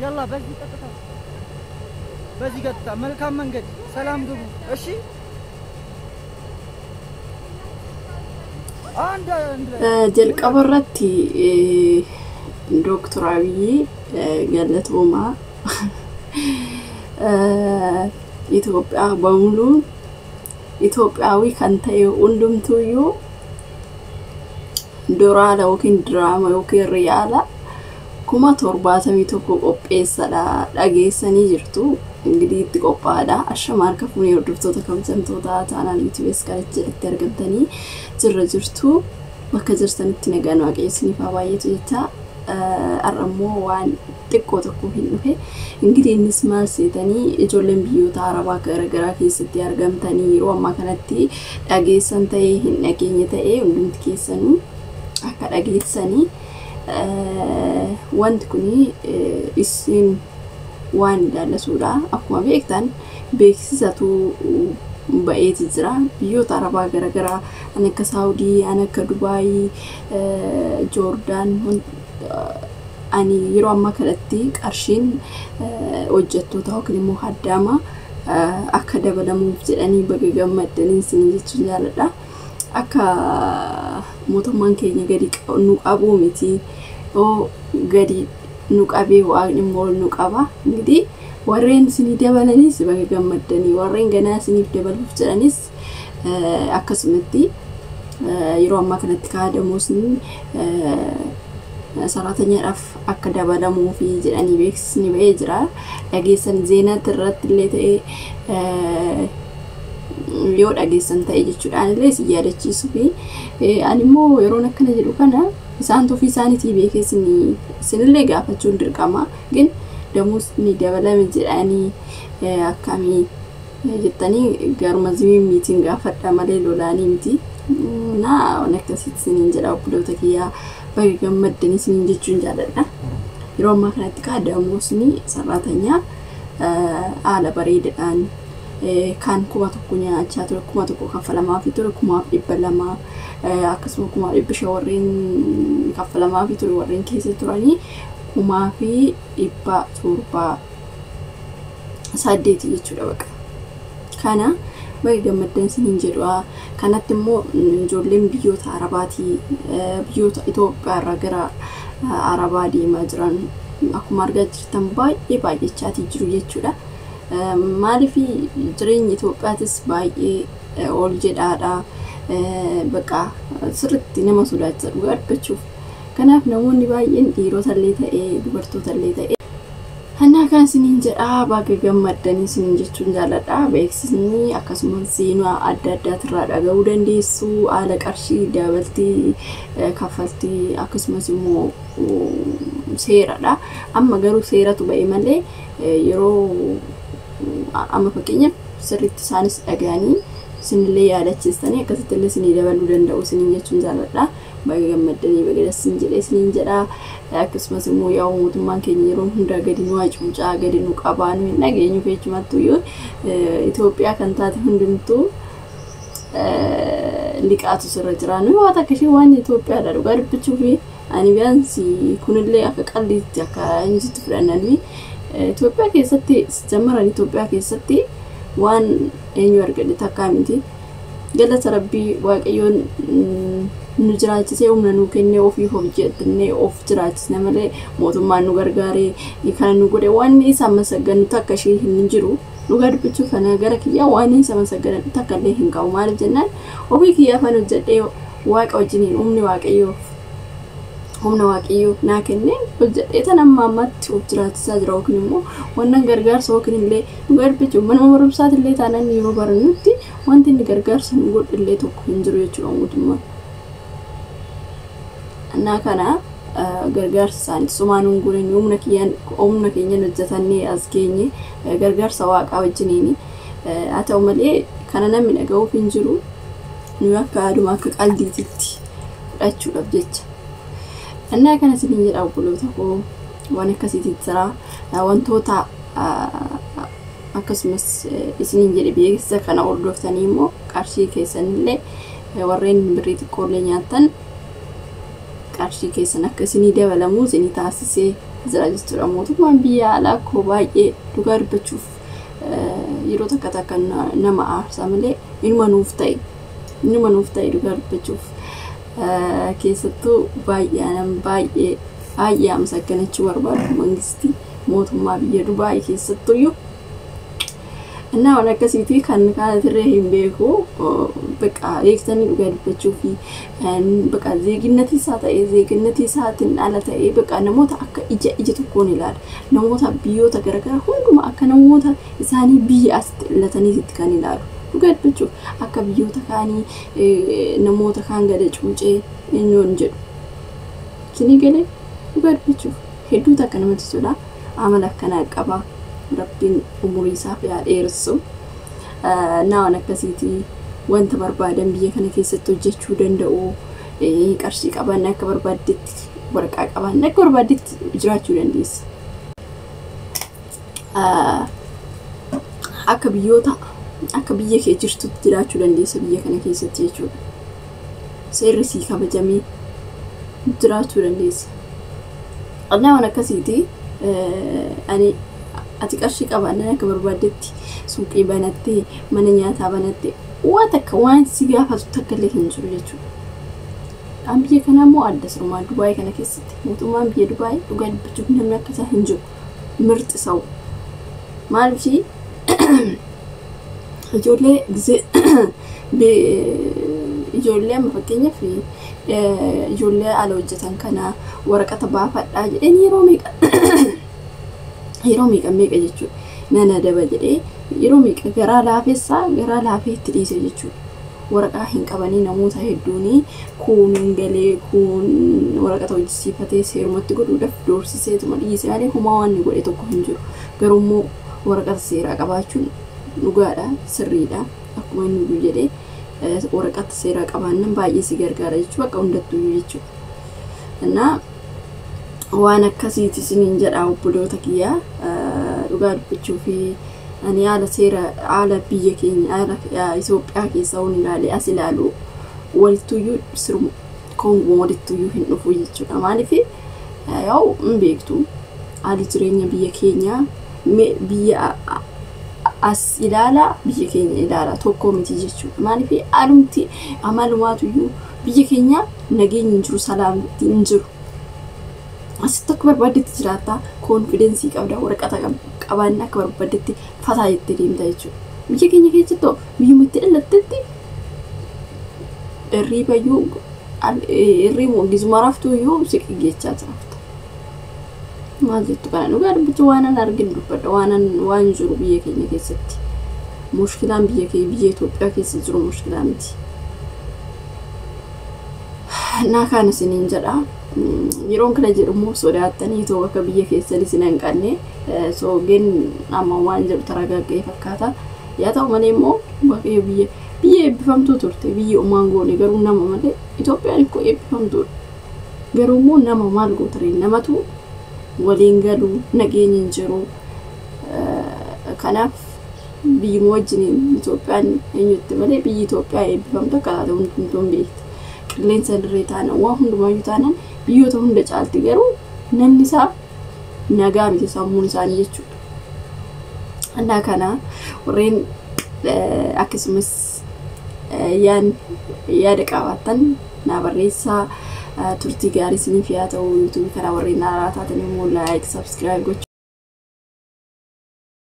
يلا بزي قطع ملكام منقد سلام قبو أشي جلق أبرتي دكتور عبي قالت وما إثيوبيا بمولو إثيوبياوي كانتي وندمتويو دورالا وكين دراما وكين ريالا كما ترباتا ميتوكو قبيسادا dhageessanii jirtu እንግዲህ ትቆපාዳ አሸማር ከፉን ይወርዱት ተከምሰምቶታ ታናን ዩቲዩብስ ካለች ተርገምተኒ ዝርዝርቱ መከዘርሰንት ነገኑ አቀየስኒ ባባየቱ ይታ አረሞ ዋን ጥቆተኩ ሂልፈ እንግዲህ እንስማል ሲተኒ እጆለም ቢዩታ አረባ ገረገራ ከይስት ያርገምተኒ ሮማ ከነቲ dhageessantay hin dhagenyete undumti keessanu akka dhageessani wanti kuni isin waan daalasuudha akkuma beektan beeksisatu ba'eeti jira biyyoota arabaa garagaraa anaka Saudi anaka Dubai Jordan ani yeroo amma kanatti qarshiin hojjettoota yookiin immoo haddaama akka dabalamuuf jedhanii baga gammadanii isin jechuun jaaladha akka mootummaan keenya gadi nu qabu miti oo gadi nu qabee waan immoo nu qaba እንግዲህ warreen isin dabalanii baga gammadanii warreen ganaa isin dabaluuf jedhanis akkasumatti yeroo amma kanatti kaadamuusni ሰራተኛaf akka dabalamu fi jedhanii beeksisni ba'ee jira dhageessan zeenaatti irratti illee ta'e yoo dhageessan ta'e jechuudhaan illee si yaadachiisu fi ani immoo yeroo akkana jedhu kana isaan tofii isaaniitii beeksisni isinillee gaafachuun dirqama ግን ደሞዝ ni dabalame jedhanii akkamii jettanii garuma zimii miitiin gaafadha malee lolaanii miti na akkasitti siniin jedha obboleewwan kiyyaa baga gammadanii isin jechuun jaaladha yeroo amma kanatti kaadamuusni saraatanyaa haala bareedaadhaan kan kuma tokko nyaachaa ture kuma tokko kaffalamaa fi ture kuma 200 akkasuma kuma 500 warreen kaffalamaa fi ture warreen keessa turanii kuma fi 700 jechuudha baqa kana baga gammadanii isin jedhu kanatti immoo ijoolleen biyyoota arabaati biyyoota Itoophiyaa irraa gara arabaa deemaa jiran akkuma argaa jirtan baay'eechaati jiru jechuudha maaliif jireenyi Itoophiyaatis baay'ee ol jedhaadha baqa sirriitti nama sodaachisa dhugaa dubbachuuf kanaaf namoonni baay'een dhiirota illee ta'e dubartoota illee ta'e hanna kan sinin jedha baga gammadanii isin jechuun jaaladha beeksisni akkasumas seenaa adda addaa dhaga'uu dandeessu haala qarshii dabaltii kaffaltii akkasumas immoo seeradha amma garuu seeratu ba'e malee yeroo amma fakkeenyaaf sirriitti isaanis dhaga'anii isinillee yaadachiistanii akkasitti illee isin dabaluu danda'u isin jechuun jaaladha baga gammadanii baga dasin jedhee isin jedha akkasumas immoo yaa mootummaan keenya yeroo hunda gadi nu hacuucaa gadi nu qabaanu hin dhageenyu feechumattu yoo Itoophiyaa kan taate hundumtuu liqaatu sirra jira nu waan akka ishee waan Itoophiyaadha dhugaa dubbachuuf ani biyaansi kunillee akka qalliitti akka injitti fudhannanii Itoophiyaa keessatti jammaran Itoophiyaa keessatti waan eenyu argate takka miti galata rabbii waaqayyoon nu jiraachisee humna nu kennee ofii hojjetnee of jiraachisne malee mootummaan nu gargaaree kan nu godhe waan isa masaganu takka ishee hin jiru dhugaa dubbachuuf kana gara kiyyaa waan isa masaganu takka illee hin qabu maaliif jennaan ofii kiyyaa fan hojjedhee waaqa wajjiniin humni waaqayyoo naa kennee hojjedhee tan ammatti of jiraachisaa jira yookiin immoo wannan gargaarsa yookiin illee dhugaa dubbachuuf mana barumsaatti illee taanaan yeroo barannutti wanti inni gargaarsa nu godhu illee tokko hin jiru jechuudha mootummaan anna kana gargaarsa isaanii sumaanun gurin humna keenya hojjetannee as geenye gargaarsa waaqaa wajjiniin haa ta'u malee kana namni dhaga'uuf hin jiru nu akka aduma akka qaldiititti fudhachuudhaaf jecha anna kana isin jedha obboloota koo waan akkasiitti jira wantoota akkasumas isin jedhe beeksisa kana hordoftanii immoo qarshii keessanillee warreen birrii xiqqoolee nyaatan qarshii keessan akka isin dabalamu isin taasisee jira jechuudha. Mootummaan biyya alaa koo baay'ee dhugaa dubbachuuf yeroo takka nama aarsa malee inuma nuuf ta'e dhugaa dubbachuuf keessattuu baay'ee amsakkanachuu barbaadu mangistii mootummaa biyya Dubaay keessattuyyuu. እና ወለከሲቲ ካንካለ ትሬህም ቤኩ በቃ ኤክስተኒ ዱጋ ድበቹፊ በቃ ዜግነቲ ሳትን አለታዬ በቃ ነሞታ አከ ኢጀ ተኮን ይላል ነሞታ ቢዮታ ገረገራ ሁሉም አከ ነሞታ ኢሳኒ ቢያስ ለተኒ ትካን ይላል ዱጋ ድበቹ አከ ቢዮታ ካኒ ነሞታ ካንገደ ጩጬ እንወንጀ ሲኒ ገለ ዱጋ ድበቹ ሄዱ ተከነመት ሱላ አመላከና ቀባ ربين أموري سافي على إيرسو ناو نكسيتي وانت بربادن بيه كنا كيستو جيشو دندو كارشي كابان ناك بربادت بركا كابان ناك بربادت جراتشو دنديس أكا بيوتا أكا بيه كي جرتو جراتشو دنديس بيه كنا كيست جيشو سيرسي كابا جمي جراتشو دنديس ناو نكسيتي أني ati qarshi qabaanna akka barbaadetti suuqii banattee mana nyaataa banattee waan si gaafatu takka illee hin jiru jechuudha. Kan biyya kanaa immoo adda sirmaa Dubaay kana keessatti mootummaan biyya Dubaay dhugaa dubbachuuf namni akkasaa hin jiru mirti sawu. Maaliif ijoollee amma fakkeenyaaf ijoollee ala hojjetan kana waraqata baafadhaa jedheen yeroo meeqa jechuudha. Nana daba jedhee yeroo meeqa garaa laafee itti dhiise jechuudha. Waraqaa hin qabanii namoota hedduuni kun galee kun waraqata hojjisiifatee seerumatti godhuudhaaf doorsiseetuma dhiise malee homaa waan inni godhe tokko hin jiru. Garuu immoo waraqata seeraa qabaachuun dhugaadha sirriidha akkuma inni jedhee waraqata seeraa qabaannan baay'ee si gargaara jechuudha akka hundattuu jechuudha. Innaa waan akkasiiti siniin jedha obboloota kiyyaa dhugaa dubbachuu fi ani haala biyya keenya Itoophiyaa keessa waan ilaalee as ilaalu waltuyyuu sirmu Koongoo walittuyyuu hin dhufu jechuudha. Maaliif yaa'u hin beektu haalli jireenya biyya keenya biyya as ilaala biyya keenya ilaala tokko miti jechuudha. Maaliif haalumti amalumaatuyyuu biyya keenya nageenyi hin jiru salaamti hin jiru. Asitti akka barbaadetti jiraata koonfidensii qabda waraqata qabaanna akka barbaadetti fataa jettee deemta jechuudha. Biyya keenya keessatti biyyuma itti dhalattetti irriimoo gizuma raftuyyuu siqi geechaa jiraafta. Maal jettu kana dhugaa dubbachuu waanan arginu dubbadha waan jiru biyya keenya keessatti. Mushkilaan biyya Itoophiyaa keessa jiru mushkilaa miti. Naa kana siniin jedha. Yeroon kana jedhamu sodaatanii itoo akka biyya keessatti sinan qanne soogeen amma waan jedhu taragaggee fakkaata. Yaa ta'u malee immoo waaqayyo biyya eebbifamtuu turte biyya uumaan goone garuu nama malee Itoophiyaan ikkoo eebbifamtuudha. Garuu immoo nama maal gootaree namatu waliin galu nageenyi hin jiru. Kanaaf biyyuma wajjin Itoophiyaan eenyutti malee biyyi Itoophiyaa eebbifamtu akka taate hundumtuu hin beektu. Qilleensa dirree taana waan hundumayyuu taanaan biyyoota hunda caalti garuu namni isaa nagaa miti sammuun isaanii jechuudha. Annaa kana warreen akkasumas yaada qabaatan naa barreessaa turtii gaarii isiniif yaa ta'u YouTube kana warreen haaraa taatan immoo like subscribe gochuu